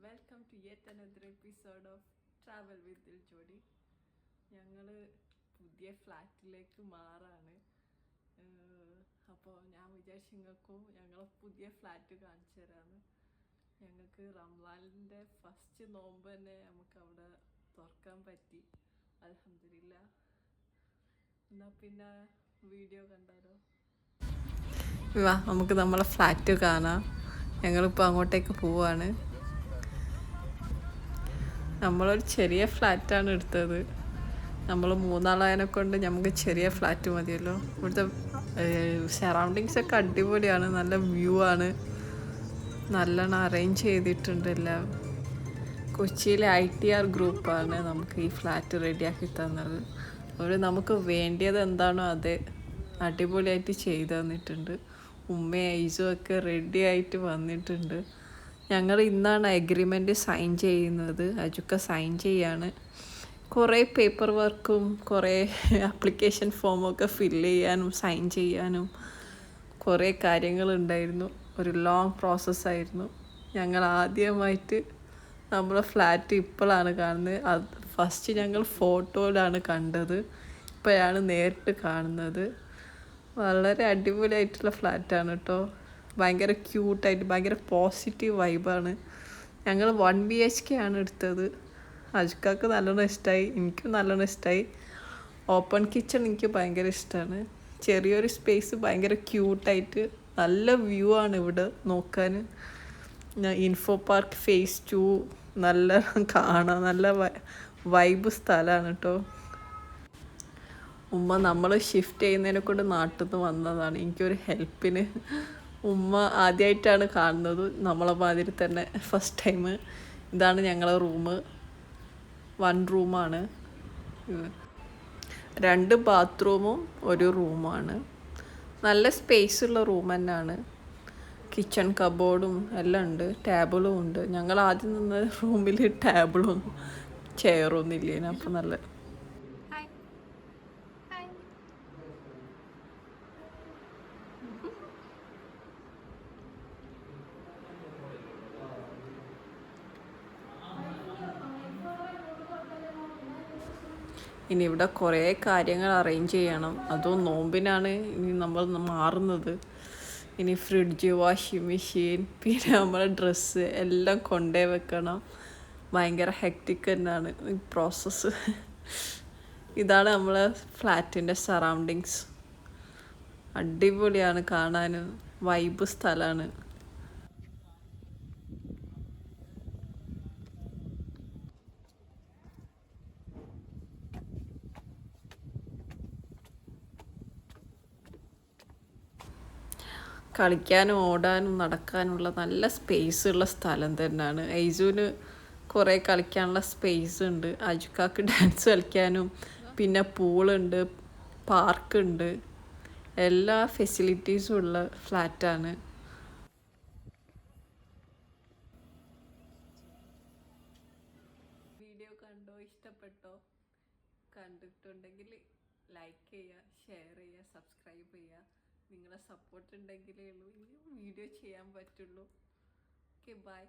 Welcome to yet another episode of travel with Dil Jodi. ഞങ്ങൾ പുതിയ ഫ്ലാറ്റിലേക്ക് മാറാണ്. അപ്പോൾ ഞാൻ വിചാരിച്ചു നിങ്ങൾക്കും ഞങ്ങളെ പുതിയ ഫ്ലാറ്റ് കാണിച്ചു തരാമെന്ന്. ഞങ്ങൾക്ക് റംസാനിൻ്റെ ഫസ്റ്റ് നോമ്പ് തന്നെ നമുക്ക് അവിടെ തുറക്കാൻ പറ്റി, അൽഹംദുലില്ലാ. എന്നാൽ പിന്നെ വീഡിയോ കണ്ടാലോ? വാ, നമുക്ക് നമ്മളെ ഫ്ലാറ്റ് കാണാം. ഞങ്ങളിപ്പോൾ അങ്ങോട്ടേക്ക് പോവാണ്. നമ്മളൊരു ചെറിയ ഫ്ലാറ്റാണ് എടുത്തത്. നമ്മൾ മൂന്നാളതിനെ കൊണ്ട് നമുക്ക് ചെറിയ ഫ്ലാറ്റ് മതിയല്ലോ. ഇവിടുത്തെ സറൗണ്ടിങ്സ് ഒക്കെ അടിപൊളിയാണ്, നല്ല വ്യൂ ആണ്, നല്ലോണം അറേഞ്ച് ചെയ്തിട്ടുണ്ട് എല്ലാം. കൊച്ചിയിലെ ITR ഗ്രൂപ്പാണ് നമുക്ക് ഈ ഫ്ലാറ്റ് റെഡിയാക്കി തന്നത്. അവർ നമുക്ക് വേണ്ടിയത് എന്താണോ അത് അടിപൊളിയായിട്ട് ചെയ്തു തന്നിട്ടുണ്ട്. ഉമ്മയും ഐസും ഒക്കെ റെഡി ആയിട്ട് വന്നിട്ടുണ്ട്. ഞങ്ങൾ ഇന്നാണ് അഗ്രിമെൻ്റ് സൈൻ ചെയ്യുന്നത്. അജുക്ക സൈൻ ചെയ്യാണ്. കുറേ പേപ്പർ വർക്കും കുറേ ആപ്ലിക്കേഷൻ ഫോമൊക്കെ ഫില്ല് ചെയ്യാനും സൈൻ ചെയ്യാനും കുറേ കാര്യങ്ങളുണ്ടായിരുന്നു. ഒരു ലോങ് പ്രോസസ്സായിരുന്നു. ഞങ്ങൾ ആദ്യമായിട്ട് നമ്മളെ ഫ്ലാറ്റ് ഇപ്പോഴാണ് കാണുന്നത്. അത് ഫസ്റ്റ് ഞങ്ങൾ ഫോട്ടോയിലാണ് കണ്ടത്, ഇപ്പോഴാണ് നേരിട്ട് കാണുന്നത്. വളരെ അടിപൊളിയായിട്ടുള്ള ഫ്ലാറ്റാണ് കേട്ടോ. ഭയങ്കര ക്യൂട്ടായിട്ട് ഭയങ്കര പോസിറ്റീവ് വൈബാണ്. ഞങ്ങൾ 1 BHK ആണ് എടുത്തത്. അജുക്കാക്ക് നല്ലോണം ഇഷ്ടമായി, എനിക്കും നല്ലോണം ഇഷ്ടമായി. ഓപ്പൺ കിച്ചൺ എനിക്ക് ഭയങ്കര ഇഷ്ടമാണ്. ചെറിയൊരു സ്പേസ് ഭയങ്കര ക്യൂട്ടായിട്ട് നല്ല വ്യൂ ആണ് ഇവിടെ നോക്കാൻ. ഇൻഫോ പാർക്ക് ഫേസ് 2 നല്ല കാണാൻ നല്ല വൈബ് സ്ഥലമാണ് കേട്ടോ. ഉമ്മ നമ്മൾ ഷിഫ്റ്റ് ചെയ്യുന്നതിനെ കൊണ്ട് നാട്ടിൽ നിന്ന് വന്നതാണ് എനിക്കൊരു ഹെൽപ്പിന്. ഉമ്മ ആദ്യമായിട്ടാണ് കാണുന്നത് നമ്മളെ മാതിരി തന്നെ, ഫസ്റ്റ് ടൈം. ഇതാണ് ഞങ്ങളെ റൂം. 1 റൂമാണ്, 2 ബാത്റൂമും 1 റൂമാണ്. നല്ല സ്പേസുള്ള റൂം തന്നെയാണ്. കിച്ചൺ കബോർഡും എല്ലാം ഉണ്ട്, ടേബിളും ഉണ്ട്. ഞങ്ങൾ ആദ്യം നിന്ന റൂമിൽ ടേബിളും ചെയറൊന്നും ഇല്ലേനു. അപ്പോൾ നല്ല ഇനി ഇവിടെ കുറേ കാര്യങ്ങൾ അറേഞ്ച് ചെയ്യണം. അതും നോമ്പിനാണ് ഇനി നമ്മൾ മാറുന്നത്. ഇനി ഫ്രിഡ്ജ്, വാഷിംഗ് മെഷീൻ, പിന്നെ നമ്മളെ ഡ്രസ്സ് എല്ലാം കൊണ്ടേ വെക്കണം. ഭയങ്കര ഹെക്റ്റിക് തന്നെയാണ് ഈ പ്രോസസ്സ്. ഇതാണ് നമ്മളെ ഫ്ലാറ്റിൻ്റെ സറൗണ്ടിങ്സ്. അടിപൊളിയാണ് കാണാൻ, വൈബ് സ്ഥലമാണ്. കളിക്കാനും ഓടാനും നടക്കാനുള്ള നല്ല സ്പേസ് ഉള്ള സ്ഥലം തന്നെയാണ്. ഐസുവിന് കുറേ കളിക്കാനുള്ള സ്പേസ് ഉണ്ട്. അജുക്കാക്ക് ഡാൻസ് കളിക്കാനും പിന്നെ പൂളുണ്ട്, പാർക്കുണ്ട്, എല്ലാ ഫെസിലിറ്റീസും ഉള്ള ഫ്ലാറ്റാണ്. വീഡിയോ കണ്ടോ? ഇഷ്ടപ്പെട്ടോ? കണ്ടിട്ടുണ്ടെങ്കിൽ ലൈക്ക് ചെയ്യുക, ഷെയർ ചെയ്യുക, സബ്സ്ക്രൈബ് ചെയ്യുക. നിങ്ങളെ സപ്പോർട്ട് ഉണ്ടെങ്കിലേ ഉള്ളൂ ഇനി വീഡിയോ ചെയ്യാൻ പറ്റുള്ളൂ. Okay, by.